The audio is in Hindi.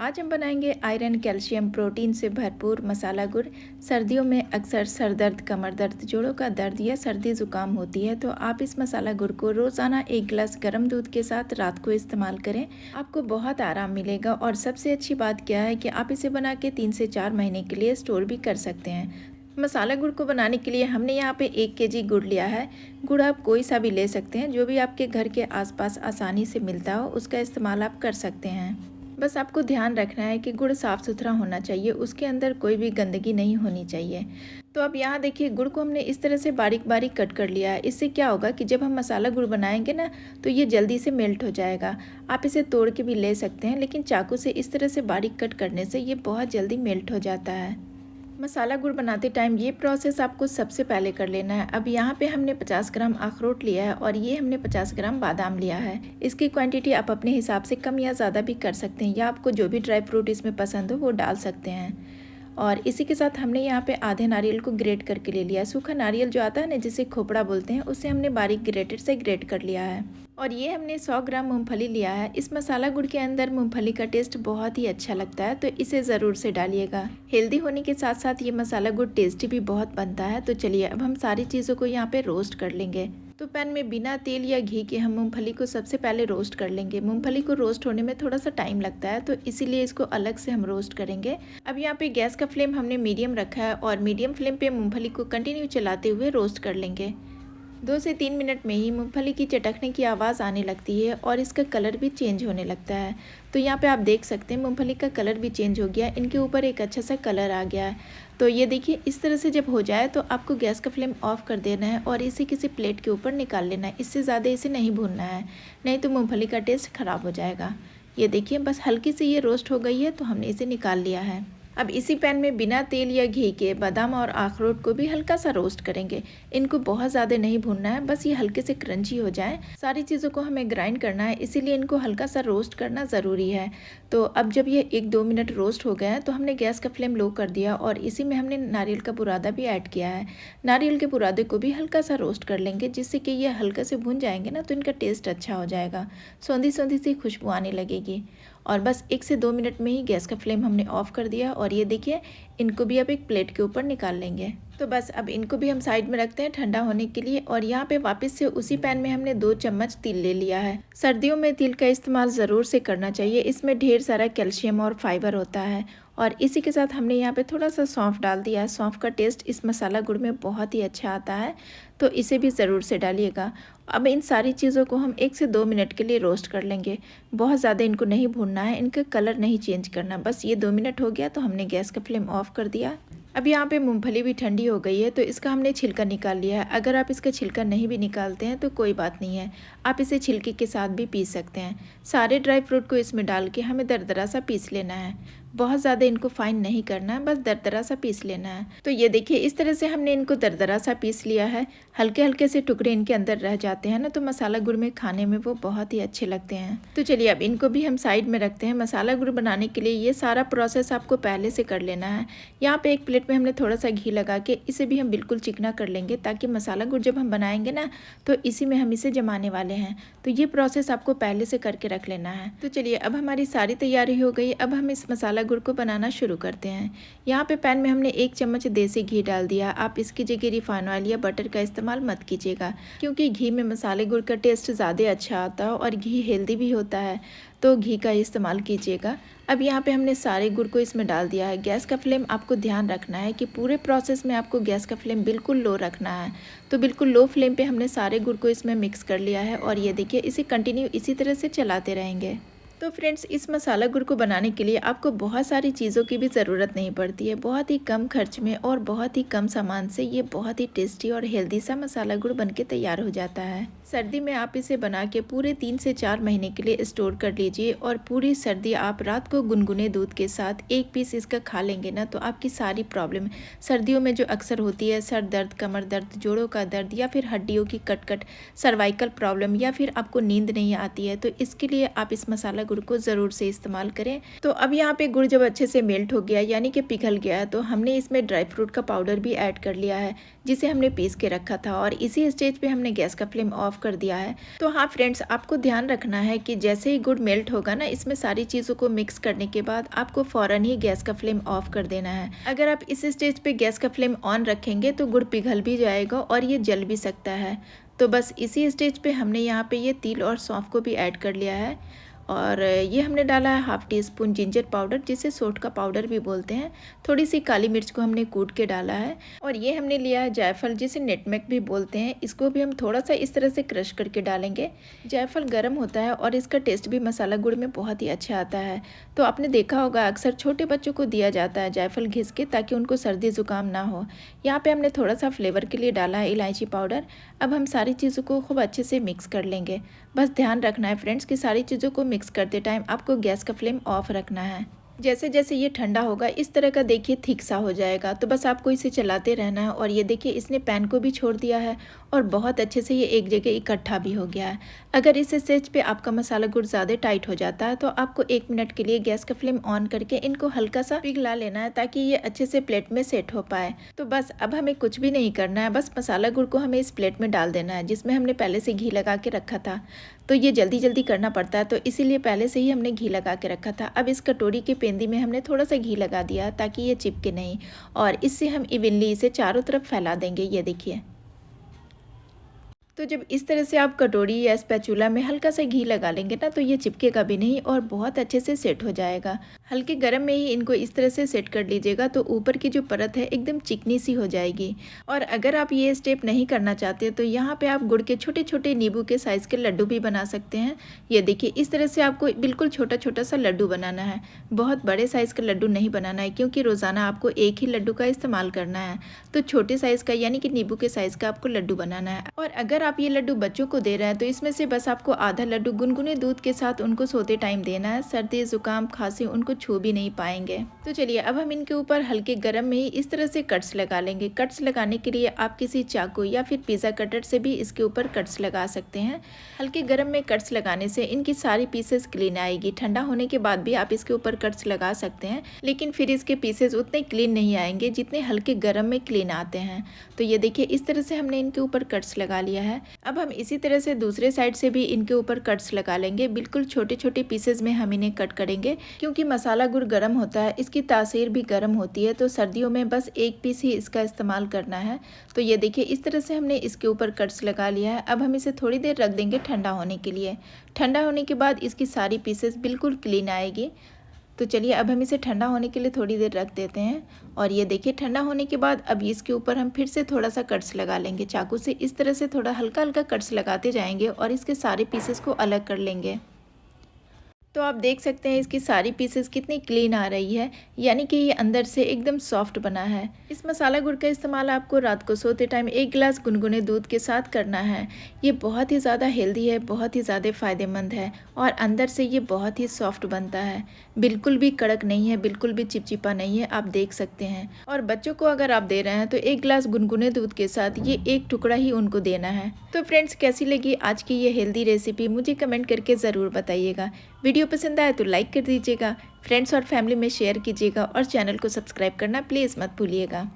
आज हम बनाएंगे आयरन कैल्शियम प्रोटीन से भरपूर मसाला गुड़। सर्दियों में अक्सर सर दर्द, कमर दर्द, जोड़ों का दर्द या सर्दी ज़ुकाम होती है, तो आप इस मसाला गुड़ को रोज़ाना एक गिलास गर्म दूध के साथ रात को इस्तेमाल करें। आपको बहुत आराम मिलेगा और सबसे अच्छी बात क्या है कि आप इसे बना के 3 से 4 महीने के लिए स्टोर भी कर सकते हैं। मसाला गुड़ को बनाने के लिए हमने यहाँ पे 1 kg गुड़ लिया है। गुड़ आप कोई सा भी ले सकते हैं, जो भी आपके घर के आसपास आसानी से मिलता हो उसका इस्तेमाल आप कर सकते हैं। बस आपको ध्यान रखना है कि गुड़ साफ़ सुथरा होना चाहिए, उसके अंदर कोई भी गंदगी नहीं होनी चाहिए। तो अब यहाँ देखिए, गुड़ को हमने इस तरह से बारीक बारीक कट कर लिया है। इससे क्या होगा कि जब हम मसाला गुड़ बनाएंगे ना, तो ये जल्दी से मेल्ट हो जाएगा। आप इसे तोड़ के भी ले सकते हैं, लेकिन चाकू से इस तरह से बारीक कट करने से ये बहुत जल्दी मेल्ट हो जाता है। मसाला गुड़ बनाते टाइम ये प्रोसेस आपको सबसे पहले कर लेना है। अब यहाँ पे हमने 50 ग्राम अखरोट लिया है और ये हमने 50 ग्राम बादाम लिया है। इसकी क्वांटिटी आप अपने हिसाब से कम या ज़्यादा भी कर सकते हैं, या आपको जो भी ड्राई फ्रूट इसमें पसंद हो वो डाल सकते हैं। और इसी के साथ हमने यहाँ पे आधे नारियल को ग्रेट करके ले लिया। सूखा नारियल जो आता है ना, जिसे खोपड़ा बोलते हैं, उसे हमने बारीक ग्रेटेड से ग्रेट कर लिया है। और ये हमने 100 ग्राम मूंगफली लिया है। इस मसाला गुड़ के अंदर मूंगफली का टेस्ट बहुत ही अच्छा लगता है, तो इसे ज़रूर से डालिएगा। हेल्दी होने के साथ साथ ये मसाला गुड़ टेस्टी भी बहुत बनता है। तो चलिए अब हम सारी चीज़ों को यहाँ पे रोस्ट कर लेंगे। तो पैन में बिना तेल या घी के हम मूंगफली को सबसे पहले रोस्ट कर लेंगे। मूंगफली को रोस्ट होने में थोड़ा सा टाइम लगता है, तो इसीलिए इसको अलग से हम रोस्ट करेंगे। अब यहाँ पे गैस का फ्लेम हमने मीडियम रखा है और मीडियम फ्लेम पे मूंगफली को कंटिन्यू चलाते हुए रोस्ट कर लेंगे। 2 से 3 मिनट में ही मूंगफली की चटकने की आवाज़ आने लगती है और इसका कलर भी चेंज होने लगता है। तो यहाँ पे आप देख सकते हैं मूंगफली का कलर भी चेंज हो गया, इनके ऊपर एक अच्छा सा कलर आ गया है। तो ये देखिए, इस तरह से जब हो जाए तो आपको गैस का फ्लेम ऑफ कर देना है और इसे किसी प्लेट के ऊपर निकाल लेना है। इससे ज़्यादा इसे नहीं भूनना है, नहीं तो मूँगफली का टेस्ट ख़राब हो जाएगा। ये देखिए, बस हल्की सी ये रोस्ट हो गई है, तो हमने इसे निकाल लिया है। अब इसी पैन में बिना तेल या घी के बादाम और अखरोट को भी हल्का सा रोस्ट करेंगे। इनको बहुत ज़्यादा नहीं भूनना है, बस ये हल्के से क्रंची हो जाए। सारी चीज़ों को हमें ग्राइंड करना है, इसीलिए इनको हल्का सा रोस्ट करना ज़रूरी है। तो अब जब ये 1-2 मिनट रोस्ट हो गए हैं, तो हमने गैस का फ्लेम लो कर दिया और इसी में हमने नारियल का बुरादा भी ऐड किया है। नारियल के बुरादे को भी हल्का सा रोस्ट कर लेंगे, जिससे कि ये हल्का से भून जाएंगे ना, तो इनका टेस्ट अच्छा हो जाएगा। सौंधी सौंधी सी खुशबू आने लगेगी। और बस 1 से 2 मिनट में ही गैस का फ्लेम हमने ऑफ कर दिया। और ये देखिए, इनको भी अब एक प्लेट के ऊपर निकाल लेंगे। तो बस अब इनको भी हम साइड में रखते हैं ठंडा होने के लिए। और यहाँ पे वापस से उसी पैन में हमने 2 चम्मच तिल ले लिया है। सर्दियों में तिल का इस्तेमाल ज़रूर से करना चाहिए, इसमें ढेर सारा कैल्शियम और फाइबर होता है। और इसी के साथ हमने यहाँ पे थोड़ा सा सौंफ डाल दिया है। सौंफ का टेस्ट इस मसाला गुड़ में बहुत ही अच्छा आता है, तो इसे भी ज़रूर से डालिएगा। अब इन सारी चीज़ों को हम 1 से 2 मिनट के लिए रोस्ट कर लेंगे। बहुत ज़्यादा इनको नहीं भूनना है, इनका कलर नहीं चेंज करना। बस ये 2 मिनट हो गया तो हमने गैस का फ्लेम ऑफ कर दिया। अब यहाँ पे मूंगफली भी ठंडी हो गई है, तो इसका हमने छिलका निकाल लिया है। अगर आप इसका छिलका नहीं भी निकालते हैं तो कोई बात नहीं है, आप इसे छिलके के साथ भी पीस सकते हैं। सारे ड्राई फ्रूट को इसमें डाल के हमें दरदरा सा पीस लेना है। बहुत ज़्यादा इनको फाइन नहीं करना है, बस दरदरा सा पीस लेना है। तो ये देखिए, इस तरह से हमने इनको दरदरा सा पीस लिया है। हल्के हल्के से टुकड़े इनके अंदर रह जाते हैं ना, तो मसाला गुड़ में खाने में वो बहुत ही अच्छे लगते हैं। तो चलिए अब इनको भी हम साइड में रखते हैं। मसाला गुड़ बनाने के लिए ये सारा प्रोसेस आपको पहले से कर लेना है। यहाँ पे एक प्लेट में हमने थोड़ा सा घी लगा के इसे भी हम बिल्कुल चिकना कर लेंगे, ताकि मसाला गुड़ जब हम बनाएंगे ना, तो इसी में हम इसे जमाने वाले हैं। तो ये प्रोसेस आपको पहले से करके रख लेना है। तो चलिए अब हमारी सारी तैयारी हो गई। अब हम इस मसाला गुड़ को बनाना शुरू करते हैं। यहाँ पे पैन में हमने 1 चम्मच देसी घी डाल दिया। आप इसकी जगह रिफाइन ऑयल या बटर का इस्तेमाल मत कीजिएगा, क्योंकि घी में मसाले गुड़ का टेस्ट ज़्यादा अच्छा आता है और घी हेल्दी भी होता है, तो घी का इस्तेमाल कीजिएगा। अब यहाँ पे हमने सारे गुड़ को इसमें डाल दिया है। गैस का फ्लेम आपको ध्यान रखना है कि पूरे प्रोसेस में आपको गैस का फ्लेम बिल्कुल लो रखना है। तो बिल्कुल लो फ्लेम पे हमने सारे गुड़ को इसमें मिक्स कर लिया है। और ये देखिए, इसे कंटिन्यू इसी तरह से चलाते रहेंगे। तो फ्रेंड्स, इस मसाला गुड़ को बनाने के लिए आपको बहुत सारी चीज़ों की भी ज़रूरत नहीं पड़ती है। बहुत ही कम खर्च में और बहुत ही कम सामान से ये बहुत ही टेस्टी और हेल्दी सा मसाला गुड़ बनके तैयार हो जाता है। सर्दी में आप इसे बना के पूरे 3 से 4 महीने के लिए स्टोर कर लीजिए, और पूरी सर्दी आप रात को गुनगुने दूध के साथ 1 पीस इसका खा लेंगे ना, तो आपकी सारी प्रॉब्लम सर्दियों में जो अक्सर होती है, सर दर्द, कमर दर्द, जोड़ों का दर्द, या फिर हड्डियों की कटकट, सर्वाइकल प्रॉब्लम, या फिर आपको नींद नहीं आती है, तो इसके लिए आप इस मसाला गुड़ को ज़रूर से इस्तेमाल करें। तो अब यहाँ पे गुड़ जब अच्छे से मेल्ट हो गया यानी कि पिघल गया, तो हमने इसमें ड्राई फ्रूट का पाउडर भी ऐड कर लिया है जिसे हमने पीस के रखा था, और इसी स्टेज पे हमने गैस का फ्लेम ऑफ कर दिया है। तो हाँ फ्रेंड्स, आपको ध्यान रखना है कि जैसे ही गुड़ मेल्ट होगा ना, इसमें सारी चीज़ों को मिक्स करने के बाद आपको फ़ौरन ही गैस का फ्लेम ऑफ कर देना है। अगर आप इस स्टेज पे गैस का फ्लेम ऑन रखेंगे तो गुड़ पिघल भी जाएगा और ये जल भी सकता है। तो बस इसी स्टेज पे हमने यहाँ पे ये तिल और सौंफ को भी ऐड कर लिया है, और ये हमने डाला है half tea spoon ginger powder, जिसे सोंठ का पाउडर भी बोलते हैं। थोड़ी सी काली मिर्च को हमने कूट के डाला है, और ये हमने लिया है जायफल, जिसे नेटमेक भी बोलते हैं। इसको भी हम थोड़ा सा इस तरह से क्रश करके डालेंगे। जायफल गर्म होता है और इसका टेस्ट भी मसाला गुड़ में बहुत ही अच्छा आता है। तो आपने देखा होगा अक्सर छोटे बच्चों को दिया जाता है जायफल घिस के, ताकि उनको सर्दी ज़ुकाम ना हो। यहाँ पर हमने थोड़ा सा फ्लेवर के लिए डाला है इलायची पाउडर। अब हम सारी चीज़ों को खूब अच्छे से मिक्स कर लेंगे। बस ध्यान रखना है फ्रेंड्स कि सारी चीज़ों को मिक्स करते टाइम आपको गैस का फ्लेम ऑफ रखना है। जैसे जैसे ये ठंडा होगा इस तरह का देखिए थिक सा हो जाएगा, तो बस आपको इसे चलाते रहना है। और ये देखिए इसने पैन को भी छोड़ दिया है और बहुत अच्छे से ये एक जगह इकट्ठा भी हो गया है। अगर इस स्टेज पे आपका मसाला गुड़ ज़्यादा टाइट हो जाता है तो आपको 1 मिनट के लिए गैस का फ्लेम ऑन करके इनको हल्का सा पिघला लेना है, ताकि ये अच्छे से प्लेट में सेट हो पाए। तो बस अब हमें कुछ भी नहीं करना है, बस मसाला गुड़ को हमें इस प्लेट में डाल देना है जिसमें हमने पहले से घी लगा के रखा था। तो ये जल्दी जल्दी करना पड़ता है, तो इसीलिए पहले से ही हमने घी लगा के रखा था। अब इस कटोरी के पेंदी में हमने थोड़ा सा घी लगा दिया ताकि ये चिपके नहीं, और इससे हम इवनली इसे चारों तरफ फैला देंगे। ये देखिए, तो जब इस तरह से आप कटोरी या स्पैचुला में हल्का सा घी लगा लेंगे ना, तो ये चिपकेगा भी नहीं और बहुत अच्छे से सेट हो जाएगा। हल्के गरम में ही इनको इस तरह से सेट कर लीजिएगा, तो ऊपर की जो परत है एकदम चिकनी सी हो जाएगी। और अगर आप ये स्टेप नहीं करना चाहते तो यहाँ पे आप गुड़ के छोटे छोटे नींबू के साइज़ के लड्डू भी बना सकते हैं। ये देखिए, इस तरह से आपको बिल्कुल छोटा छोटा सा लड्डू बनाना है। बहुत बड़े साइज़ का लड्डू नहीं बनाना है, क्योंकि रोज़ाना आपको एक ही लड्डू का इस्तेमाल करना है। तो छोटे साइज़ का यानी कि नींबू के साइज़ का आपको लड्डू बनाना है। और अगर आप ये लड्डू बच्चों को दे रहे हैं तो इसमें से बस आपको आधा लड्डू गुनगुने दूध के साथ उनको सोते टाइम देना है। सर्दी जुकाम खांसी उनको छू भी नहीं पाएंगे। तो चलिए, अब हम इनके ऊपर हल्के गरम में ही इस तरह से कट्स लगा लेंगे। कट्स लगाने के लिए आप किसी चाकू या फिर पिज़्ज़ा कटर से भी इसके ऊपर कट्स लगा सकते हैं। हल्के गरम में कट्स लगाने से इनकी सारी पीसेस क्लीन आएगी। ठंडा होने के बाद भी आप इसके ऊपर कट्स लगा सकते हैं, लेकिन फिर इसके पीसेस उतने क्लीन नहीं आएंगे जितने हल्के गरम में क्लीन आते हैं। तो ये देखिए, इस तरह से हमने इनके ऊपर कट्स लगा लिया है। अब हम इसी तरह से दूसरे साइड से भी इनके ऊपर कट्स लगा लेंगे। बिल्कुल छोटे छोटे पीसेस में हम इन्हें कट करेंगे, क्योंकि मसाला गुड़ गर्म होता है, इसकी तासीर भी गर्म होती है। तो सर्दियों में बस एक पीस ही इसका इस्तेमाल करना है। तो ये देखिए, इस तरह से हमने इसके ऊपर कट्स लगा लिया है। अब हम इसे थोड़ी देर रख देंगे ठंडा होने के लिए। ठंडा होने के बाद इसकी सारी पीसेस बिल्कुल क्लीन आएगी। तो चलिए, अब हम इसे ठंडा होने के लिए थोड़ी देर रख देते हैं। और ये देखिए, ठंडा होने के बाद अब इसके ऊपर हम फिर से थोड़ा सा कट्स लगा लेंगे। चाकू से इस तरह से थोड़ा हल्का हल्का कट्स लगाते जाएंगे और इसके सारे पीसेस को अलग कर लेंगे। तो आप देख सकते हैं इसकी सारी पीसेस कितनी क्लीन आ रही है, यानी कि ये अंदर से एकदम सॉफ्ट बना है। इस मसाला गुड़ का इस्तेमाल आपको रात को सोते टाइम 1 गिलास गुनगुने दूध के साथ करना है। ये बहुत ही ज़्यादा हेल्दी है, बहुत ही ज़्यादा फ़ायदेमंद है, और अंदर से ये बहुत ही सॉफ्ट बनता है। बिल्कुल भी कड़क नहीं है, बिल्कुल भी चिपचिपा नहीं है, आप देख सकते हैं। और बच्चों को अगर आप दे रहे हैं तो 1 गिलास गुनगुने दूध के साथ ये 1 टुकड़ा ही उनको देना है। तो फ्रेंड्स, कैसी लगी आज की ये हेल्दी रेसिपी मुझे कमेंट करके ज़रूर बताइएगा। वीडियो पसंद आए तो लाइक कर दीजिएगा, फ्रेंड्स और फैमिली में शेयर कीजिएगा, और चैनल को सब्सक्राइब करना प्लीज़ मत भूलिएगा।